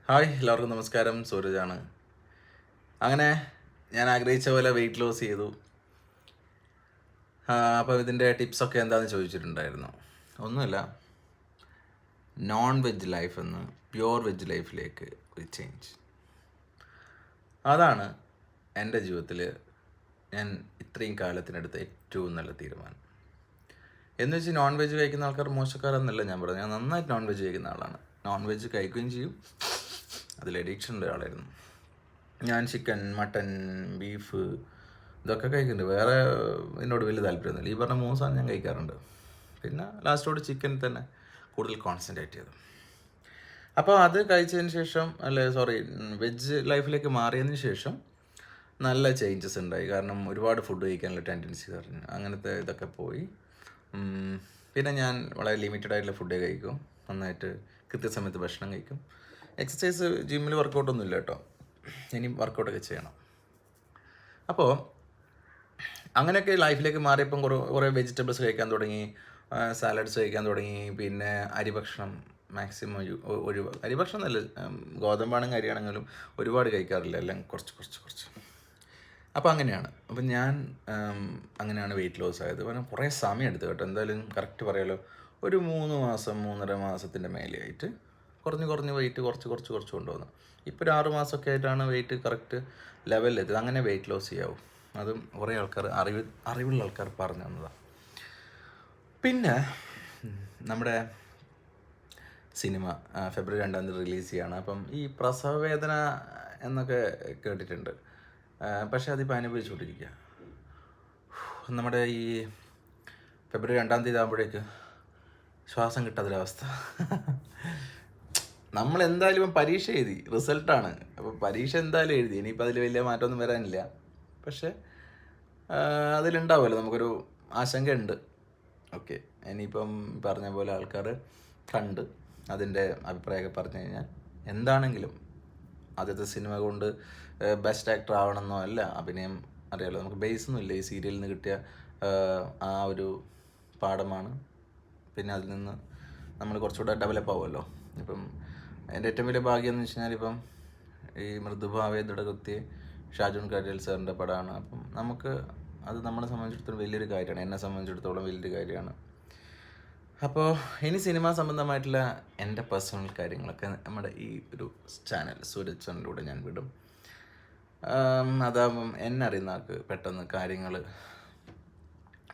Hi എല്ലാവർക്കും നമസ്കാരം. സൂരജാണ്. അങ്ങനെ ഞാൻ ആഗ്രഹിച്ച പോലെ വെയിറ്റ് ലോസ് ചെയ്തു. അപ്പോൾ ഇതിൻ്റെ ടിപ്സൊക്കെ എന്താണെന്ന് ചോദിച്ചിട്ടുണ്ടായിരുന്നു. ഒന്നുമില്ല, നോൺ വെജ് ലൈഫ് എന്ന് പ്യുവർ വെജ് ലൈഫിലേക്ക് ഒരു ചേഞ്ച്. അതാണ് എൻ്റെ ജീവിതത്തിൽ ഞാൻ ഇത്രയും കാലത്തിനടുത്ത് ഏറ്റവും നല്ല തീരുമാനം. എന്ന് വെച്ച് നോൺ വെജ് കഴിക്കുന്ന ആൾക്കാർ മോശക്കാരെന്നല്ല ഞാൻ പറഞ്ഞത്. ഞാൻ നന്നായിട്ട് നോൺ വെജ് കഴിക്കുന്ന ആളാണ്. നോൺ വെജ് കഴിക്കുകയും ചെയ്യും. അതിൽ അഡിക്ഷൻ ഉള്ള ആളായിരുന്നു ഞാൻ. ചിക്കൻ, മട്ടൻ, ബീഫ് ഇതൊക്കെ കഴിക്കുന്നുണ്ട്. വേറെ എന്നോട് വലിയ താല്പര്യമൊന്നുമില്ല. ഈ പറഞ്ഞ 3 സാധനം ഞാൻ കഴിക്കാറുണ്ട്. പിന്നെ ലാസ്റ്റോട് ചിക്കൻ തന്നെ കൂടുതൽ കോൺസെൻട്രേറ്റ് ചെയ്തു. അപ്പോൾ അത് കഴിച്ചതിന് ശേഷം വെജ് ലൈഫിലേക്ക് മാറിയതിന് ശേഷം നല്ല ചേഞ്ചസ് ഉണ്ടായി. കാരണം ഒരുപാട് ഫുഡ് കഴിക്കാനുള്ള ടെൻഡൻസി പറഞ്ഞു അങ്ങനത്തെ ഇതൊക്കെ പോയി. പിന്നെ ഞാൻ വളരെ ലിമിറ്റഡ് ആയിട്ടുള്ള ഫുഡേ കഴിക്കും. നന്നായിട്ട് കൃത്യസമയത്ത് ഭക്ഷണം കഴിക്കും. എക്സസൈസ്, ജിമ്മിൽ വർക്കൗട്ടൊന്നും ഇല്ല കേട്ടോ. ഇനി വർക്കൗട്ടൊക്കെ ചെയ്യണം. അപ്പോൾ അങ്ങനെയൊക്കെ ലൈഫിലേക്ക് മാറിയപ്പം കുറേ വെജിറ്റബിൾസ് കഴിക്കാൻ തുടങ്ങി, സാലഡ്സ് കഴിക്കാൻ തുടങ്ങി. പിന്നെ അരിഭക്ഷണം മാക്സിമം അരിഭക്ഷണം എന്നല്ല, ഗോതമ്പാണെങ്കിലും അരിയാണെങ്കിലും ഒരുപാട് കഴിക്കാറില്ല, എല്ലാം കുറച്ച്. അപ്പോൾ അങ്ങനെയാണ്. അപ്പം ഞാൻ അങ്ങനെയാണ് വെയിറ്റ് ലോസ് ആയത്. കാരണം കുറേ സമയം എടുത്തു കേട്ടോ. എന്തായാലും കറക്റ്റ് പറയാലോ, ഒരു 3 മാസം 3.5 മാസത്തിൻ്റെ മേലെയായിട്ട് കുറഞ്ഞ് വെയിറ്റ് കുറച്ച് കൊണ്ടുവന്നു. ഇപ്പോൾ ഒരു 6 മാസമൊക്കെ ആയിട്ടാണ് വെയിറ്റ് കറക്റ്റ് ലെവലിലെത്തിയത്. അങ്ങനെ വെയിറ്റ് ലോസ് ചെയ്യാവും. അതും കുറേ ആൾക്കാർ അറിവുള്ള ആൾക്കാർ പറഞ്ഞു തന്നതാണ്. പിന്നെ നമ്മുടെ സിനിമ ഫെബ്രുവരി 2 റിലീസ് ചെയ്യാണ്. അപ്പം ഈ പ്രസവ വേദന എന്നൊക്കെ കേട്ടിട്ടുണ്ട്. പക്ഷേ അതിപ്പോൾ അനുഭവിച്ചുകൊണ്ടിരിക്കുക. നമ്മുടെ ഈ ഫെബ്രുവരി 2 ആകുമ്പോഴേക്ക് ശ്വാസം കിട്ടാത്തൊരവസ്ഥ. നമ്മൾ എന്തായാലും ഇപ്പം പരീക്ഷ എഴുതി, റിസൾട്ടാണ്. അപ്പോൾ പരീക്ഷ എന്തായാലും എഴുതി. ഇനിയിപ്പോൾ അതിൽ വലിയ മാറ്റമൊന്നും വരാനില്ല. പക്ഷേ അതിലുണ്ടാവുമല്ലോ നമുക്കൊരു ആശങ്കയുണ്ട്. ഓക്കെ, ഇനിയിപ്പം പറഞ്ഞ പോലെ ആൾക്കാർ കണ്ട് അതിൻ്റെ അഭിപ്രായമൊക്കെ പറഞ്ഞു കഴിഞ്ഞാൽ എന്താണെങ്കിലും ആദ്യത്തെ സിനിമ കൊണ്ട് ബെസ്റ്റ് ആക്ടർ ആവണമെന്നോ അല്ല. അഭിനയം അറിയാലോ, നമുക്ക് ബേസൊന്നും ഇല്ല. ഈ സീരിയലിൽ നിന്ന് കിട്ടിയ ആ ഒരു പാഠമാണ്. പിന്നെ അതിൽ നിന്ന് നമ്മൾ കുറച്ചുകൂടെ ഡെവലപ്പ് ആവുമല്ലോ. ഇപ്പം എൻ്റെ ഏറ്റവും വലിയ ഭാഗ്യം എന്ന് വെച്ച് കഴിഞ്ഞാൽ ഇപ്പം ഈ മൃദുഭാവേ ദൃഢകൃത്യ ഷാജുൻ കാരിയൽ സാറിൻ്റെ പടമാണ്. അപ്പം നമുക്ക് അത് നമ്മളെ സംബന്ധിച്ചിടത്തോളം വലിയൊരു കാര്യമാണ്. എന്നെ സംബന്ധിച്ചിടത്തോളം വലിയൊരു കാര്യമാണ്. അപ്പോൾ ഇനി സിനിമാ സംബന്ധമായിട്ടുള്ള എൻ്റെ പേഴ്സണൽ കാര്യങ്ങളൊക്കെ നമ്മുടെ ഈ ഒരു ചാനൽ സൂരജ് ചാനലിലൂടെ ഞാൻ വിടും. അതാകുമ്പം എന്നെ അറിയുന്ന ആൾക്ക് പെട്ടെന്ന് കാര്യങ്ങൾ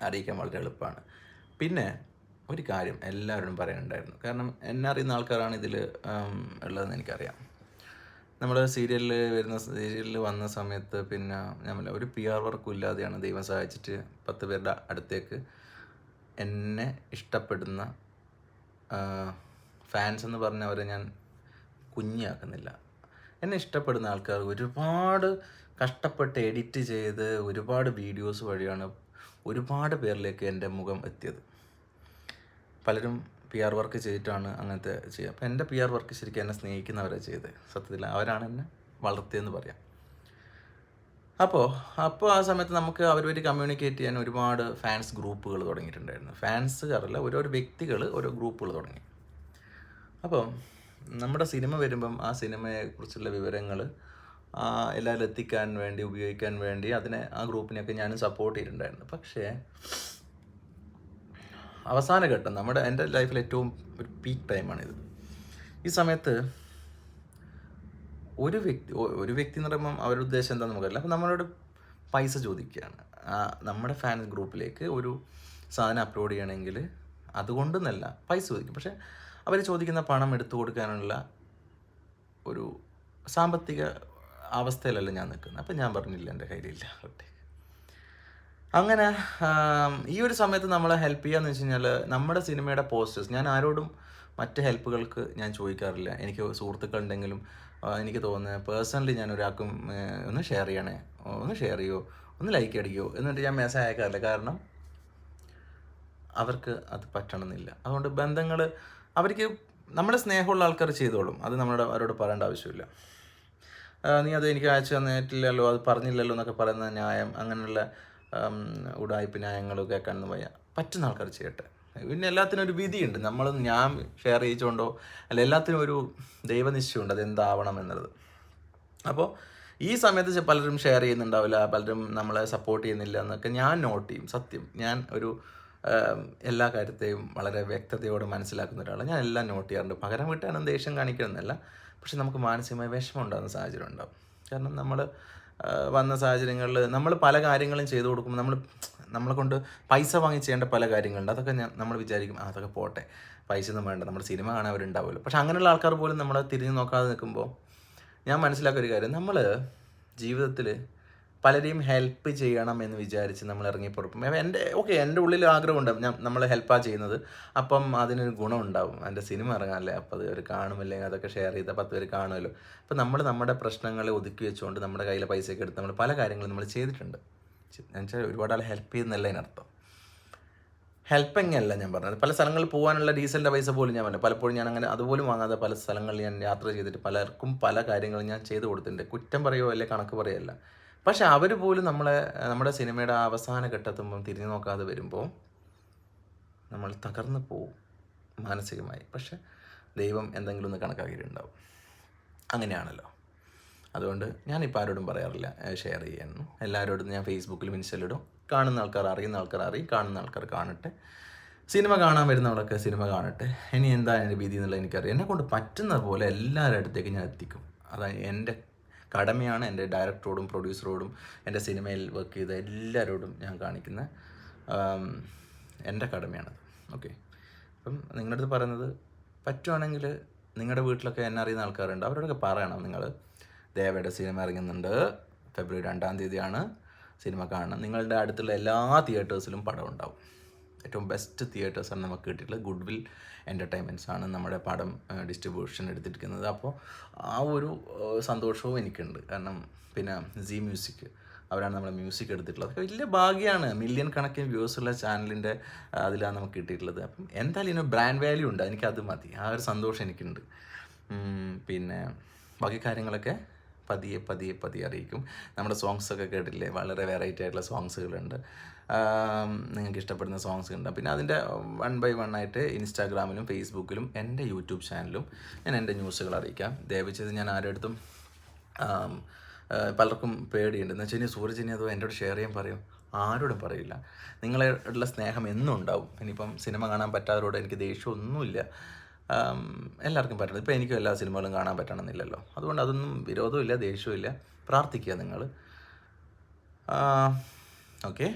അറിയിക്കാൻ വളരെ എളുപ്പമാണ്. പിന്നെ ഒരു കാര്യം എല്ലാവരോടും പറയാനുണ്ടായിരുന്നു. കാരണം എന്നെ അറിയുന്ന ആൾക്കാരാണ് ഇതിൽ ഉള്ളതെന്ന് എനിക്കറിയാം. നമ്മൾ സീരിയലിൽ വന്ന സമയത്ത് പിന്നെ ഞാൻ ഒരു PR വർക്കും ഇല്ലാതെയാണ് ദൈവം സഹായിച്ചിട്ട് 10 പേരുടെ അടുത്തേക്ക് എന്നെ ഇഷ്ടപ്പെടുന്ന ഫാൻസ് എന്ന് പറഞ്ഞവരെ ഞാൻ കുഞ്ഞാക്കുന്നില്ല. എന്നെ ഇഷ്ടപ്പെടുന്ന ആൾക്കാർ ഒരുപാട് കഷ്ടപ്പെട്ട് എഡിറ്റ് ചെയ്ത് ഒരുപാട് വീഡിയോസ് വഴിയാണ് ഒരുപാട് പേരിലേക്ക് എൻ്റെ മുഖം എത്തിയത്. പലരും PR വർക്ക് ചെയ്തിട്ടാണ് അങ്ങനത്തെ ചെയ്യുക. അപ്പോൾ എൻ്റെ PR വർക്ക് ശരിക്കും എന്നെ സ്നേഹിക്കുന്നവരാണ് ചെയ്തത്. സത്യത്തിൽ അവരാണ് എന്നെ വളർത്തിയെന്ന് പറയാം. അപ്പോൾ ആ സമയത്ത് നമുക്ക് അവരുമായിട്ട് കമ്മ്യൂണിക്കേറ്റ് ചെയ്യാൻ ഒരുപാട് ഫാൻസ് ഗ്രൂപ്പുകൾ തുടങ്ങിയിട്ടുണ്ടായിരുന്നു. ഫാൻസുകാരല്ല, ഓരോ വ്യക്തികൾ ഓരോ ഗ്രൂപ്പുകൾ തുടങ്ങി. അപ്പം നമ്മുടെ സിനിമ വരുമ്പം ആ സിനിമയെക്കുറിച്ചുള്ള വിവരങ്ങൾ എല്ലാവരും എത്തിക്കാൻ വേണ്ടി, ഉപയോഗിക്കാൻ വേണ്ടി ആ ഗ്രൂപ്പിനെയൊക്കെ ഞാനും സപ്പോർട്ട് ചെയ്തിട്ടുണ്ടായിരുന്നു. പക്ഷേ അവസാന ഘട്ടം എൻ്റെ ലൈഫിൽ ഏറ്റവും ഒരു പീക്ക് ടൈമാണിത്. ഈ സമയത്ത് ഒരു വ്യക്തി എന്ന് പറയുമ്പം അവരുടെ ഉദ്ദേശം എന്താണെന്ന് നമുക്കറിയില്ല. അപ്പോൾ നമ്മളോട് പൈസ ചോദിക്കുകയാണ്. നമ്മുടെ ഫാൻ ഗ്രൂപ്പിലേക്ക് ഒരു സാധനം അപ്ലോഡ് ചെയ്യണമെങ്കിൽ അതുകൊണ്ടെന്നല്ല, പൈസ ചോദിക്കും. പക്ഷേ അവർ ചോദിക്കുന്ന പണം എടുത്തു കൊടുക്കാനുള്ള ഒരു സാമ്പത്തിക അവസ്ഥയിലല്ല ഞാൻ നിൽക്കുന്നത്. അപ്പം ഞാൻ പറഞ്ഞില്ല, എൻ്റെ കയ്യിലില്ല. അങ്ങനെ ഈ ഒരു സമയത്ത് നമ്മളെ ഹെൽപ്പ് ചെയ്യാന്ന് വെച്ച് കഴിഞ്ഞാൽ നമ്മുടെ സിനിമയുടെ പോസ്റ്റേഴ്സ്, ഞാൻ ആരോടും മറ്റ് ഹെൽപ്പുകൾക്ക് ഞാൻ ചോദിക്കാറില്ല. എനിക്ക് സുഹൃത്തുക്കളുണ്ടെങ്കിലും എനിക്ക് തോന്നുന്നത് പേഴ്സണലി ഞാൻ ഒരാൾക്കും ഒന്ന് ഷെയർ ചെയ്യണേ, ഒന്ന് ഷെയർ ചെയ്യോ, ഒന്ന് ലൈക്ക് അടിക്കുമോ എന്നിട്ട് ഞാൻ മെസ്സേജ് അയക്കാറില്ല. കാരണം അവർക്ക് അത് പറ്റണമെന്നില്ല. അതുകൊണ്ട് ബന്ധങ്ങൾ അവർക്ക് നമ്മുടെ സ്നേഹമുള്ള ആൾക്കാർ ചെയ്തോളും. അത് അവരോട് പറയേണ്ട ആവശ്യമില്ല. നീ അത് എനിക്ക് അയച്ചു തന്നിട്ടില്ലല്ലോ, അത് പറഞ്ഞില്ലല്ലോ എന്നൊക്കെ പറയുന്ന ന്യായം, അങ്ങനെയുള്ള ഉടായ്പ ന്യായങ്ങൾ കേൾക്കാനൊന്നും വയ്യ. പറ്റുന്ന ആൾക്കാർ ചെയ്യട്ടെ. പിന്നെ എല്ലാത്തിനും ഒരു വിധിയുണ്ട്. ഞാൻ ഷെയർ ചെയ്യിച്ചുകൊണ്ടോ അല്ല, എല്ലാത്തിനും ഒരു ദൈവനിശ്ചയമുണ്ട് അതെന്താവണം എന്നുള്ളത്. അപ്പോൾ ഈ സമയത്ത് പലരും ഷെയർ ചെയ്യുന്നുണ്ടാവില്ല, പലരും നമ്മളെ സപ്പോർട്ട് ചെയ്യുന്നില്ല എന്നൊക്കെ ഞാൻ നോട്ട് ചെയ്യും. സത്യം, ഞാൻ ഒരു എല്ലാ കാര്യത്തെയും വളരെ വ്യക്തതയോടെ മനസ്സിലാക്കുന്ന ഒരാളാണ്. ഞാൻ എല്ലാം നോട്ട് ചെയ്യാറുണ്ട്. പകരം വീട്ടാനും ദേഷ്യം കാണിക്കണമെന്നല്ല, പക്ഷെ നമുക്ക് മാനസികമായ വിഷമം ഉണ്ടാകുന്ന സാഹചര്യം ഉണ്ടാകും. കാരണം നമ്മൾ വന്ന സാഹചര്യങ്ങളിൽ നമ്മൾ പല കാര്യങ്ങളും ചെയ്തു കൊടുക്കുമ്പോൾ നമ്മളെ കൊണ്ട് പൈസ വാങ്ങി ചെയ്യേണ്ട പല കാര്യങ്ങളുണ്ട്. അതൊക്കെ നമ്മൾ വിചാരിക്കും അതൊക്കെ പോട്ടെ, പൈസ ഒന്നും വേണ്ട, നമ്മുടെ സിനിമ കാണാൻ അവരുണ്ടാവുമല്ലോ. പക്ഷെ അങ്ങനെയുള്ള ആൾക്കാർ പോലും നമ്മളെ തിരിഞ്ഞു നോക്കാതെ നിൽക്കുമ്പോൾ ഞാൻ മനസ്സിലാക്കിയ ഒരു കാര്യം, നമ്മൾ ജീവിതത്തിൽ പലരെയും ഹെൽപ്പ് ചെയ്യണം എന്ന് വിചാരിച്ച് നമ്മൾ ഇറങ്ങിപ്പുറപ്പം എൻ്റെ ഉള്ളിൽ ആഗ്രഹമുണ്ട്, നമ്മൾ ഹെൽപ്പാണ് ചെയ്യുന്നത്, അപ്പം അതിനൊരു ഗുണമുണ്ടാവും, എൻ്റെ സിനിമ ഇറങ്ങാനല്ലേ, അപ്പോൾ അത് അവർ കാണുമല്ലേ, അതൊക്കെ ഷെയർ ചെയ്താൽ 10 പേര് കാണുമല്ലോ. അപ്പോൾ നമ്മുടെ പ്രശ്നങ്ങളെ ഒതുക്കി വെച്ചുകൊണ്ട് നമ്മുടെ കയ്യിലെ പൈസയൊക്കെ എടുത്ത് നമ്മൾ പല കാര്യങ്ങളും നമ്മൾ ചെയ്തിട്ടുണ്ട്. എന്നുവെച്ചാൽ ഒരുപാട് ആൾ ഹെൽപ്പ് ചെയ്യുന്നല്ല അതിനർത്ഥം. ഹെൽപ്പിംഗ് അല്ല ഞാൻ പറഞ്ഞത്. പല സ്ഥലങ്ങളിൽ പോകാനുള്ള ഡീസലിൻ്റെ പൈസ പോലും ഞാൻ പറഞ്ഞു. പലപ്പോഴും ഞാൻ അങ്ങനെ അതുപോലും വാങ്ങാതെ പല സ്ഥലങ്ങളിൽ ഞാൻ യാത്ര ചെയ്തിട്ട് പലർക്കും പല കാര്യങ്ങളും ഞാൻ ചെയ്തു കൊടുത്തിട്ടുണ്ട്. കുറ്റം പറയുമോ അല്ലെ കണക്ക് പറയുകയല്ല. പക്ഷെ അവർ പോലും നമ്മുടെ സിനിമയുടെ അവസാന ഘട്ടത്തുമ്പം തിരിഞ്ഞു നോക്കാതെ വരുമ്പോൾ നമ്മൾ തകർന്നു പോവും മാനസികമായി. പക്ഷെ ദൈവം എന്തെങ്കിലും ഒന്ന് കണക്കാക്കിയിട്ടുണ്ടാവും. അങ്ങനെയാണല്ലോ. അതുകൊണ്ട് ഞാനിപ്പോൾ ആരോടും പറയാറില്ല ഷെയർ ചെയ്യാനും. എല്ലാവരോടും ഞാൻ ഫേസ്ബുക്കിലും ഇൻസ്റ്റയിലിടും. കാണുന്ന ആൾക്കാർ, അറിയുന്ന ആൾക്കാർ അറിയും, കാണുന്ന ആൾക്കാർ കാണട്ടെ. സിനിമ കാണാൻ വരുന്നവളൊക്കെ സിനിമ കാണട്ടെ. ഇനി എന്താ എൻ്റെ വിധി എന്നുള്ളത് എനിക്കറിയാം. എന്നെക്കൊണ്ട് പറ്റുന്ന പോലെ എല്ലാവരുടെ അടുത്തേക്ക് ഞാൻ എത്തിക്കും. അതാണ് എൻ്റെ കടമയാണ്. എൻ്റെ ഡയറക്ടറോടും പ്രൊഡ്യൂസറോടും എൻ്റെ സിനിമയിൽ വർക്ക് ചെയ്ത എല്ലാവരോടും ഞാൻ കാണിക്കുന്ന എൻ്റെ കടമയാണത്. ഓക്കെ. അപ്പം നിങ്ങളുടെ അടുത്ത് പറയുന്നത്, പറ്റുവാണെങ്കിൽ നിങ്ങളുടെ വീട്ടിലൊക്കെ എന്നെ അറിയുന്ന ആൾക്കാരുണ്ട്, അവരോടൊക്കെ പറയണം, നിങ്ങൾ ദേവയുടെ സിനിമ ഇറങ്ങുന്നുണ്ട്, ഫെബ്രുവരി 2-ാം തീയതിയാണ്, സിനിമ കാണണം. നിങ്ങളുടെ അടുത്തുള്ള എല്ലാ തിയേറ്റേഴ്സിലും പടം ഉണ്ടാവും. ഏറ്റവും ബെസ്റ്റ് തിയേറ്റേഴ്സാണ് നമുക്ക് കിട്ടിയിട്ടുള്ളത്. ഗുഡ്വിൽ എൻ്റർടൈൻമെൻറ്റ്സ് ആണ് നമ്മുടെ പടം ഡിസ്ട്രിബ്യൂഷൻ എടുത്തിരിക്കുന്നത്. അപ്പോൾ ആ ഒരു സന്തോഷവും എനിക്കുണ്ട്. കാരണം പിന്നെ സി മ്യൂസിക്, അവരാണ് നമ്മളെ മ്യൂസിക് എടുത്തിട്ടുള്ളത്. അതൊക്കെ വലിയ ഭാഗ്യമാണ്. മില്യൺ കണക്കിന് വ്യൂസുള്ള ചാനലിൻ്റെ അതിലാണ് നമുക്ക് കിട്ടിയിട്ടുള്ളത്. അപ്പം എന്തായാലും ഇതിന് ബ്രാൻഡ് വാല്യൂ ഉണ്ട്, എനിക്കത് മതി. ആ ഒരു സന്തോഷം എനിക്കുണ്ട്. പിന്നെ ബാക്കി കാര്യങ്ങളൊക്കെ പതിയെ അറിയിക്കും. നമ്മുടെ സോങ്സൊക്കെ കേട്ടില്ലേ, വളരെ വെറൈറ്റി ആയിട്ടുള്ള സോങ്സുകളുണ്ട്. നിങ്ങൾക്ക് ഇഷ്ടപ്പെടുന്ന സോങ്സ് ഉണ്ട്. പിന്നെ അതിൻ്റെ 1 by 1 ആയിട്ട് ഇൻസ്റ്റാഗ്രാമിലും ഫേസ്ബുക്കിലും എൻ്റെ യൂട്യൂബ് ചാനലും ഞാൻ എൻ്റെ ന്യൂസുകൾ അറിയിക്കാം. ദയവചെയ്ത് ഞാൻ ആരോടും പലർക്കും പേടിയുണ്ട് എന്ന് വെച്ച് കഴിഞ്ഞാൽ സൂരജിനെ അതോ എന്നോട് ഷെയർ ചെയ്യാൻ പറയും. ആരോടും പറയില്ല. നിങ്ങളുള്ള സ്നേഹം എന്നും ഉണ്ടാവും. ഇനിയിപ്പം സിനിമ കാണാൻ പറ്റാത്തവരോട് എനിക്ക് ദേഷ്യമൊന്നുമില്ല. എല്ലാവർക്കും പറ്റണം. ഇപ്പോൾ എനിക്കും എല്ലാ സിനിമകളും കാണാൻ പറ്റണമെന്നില്ലല്ലോ. അതുകൊണ്ട് അതൊന്നും വിരോധമില്ല, ദേഷ്യമില്ല. പ്രാർത്ഥിക്കുക നിങ്ങൾ. ഓക്കെ.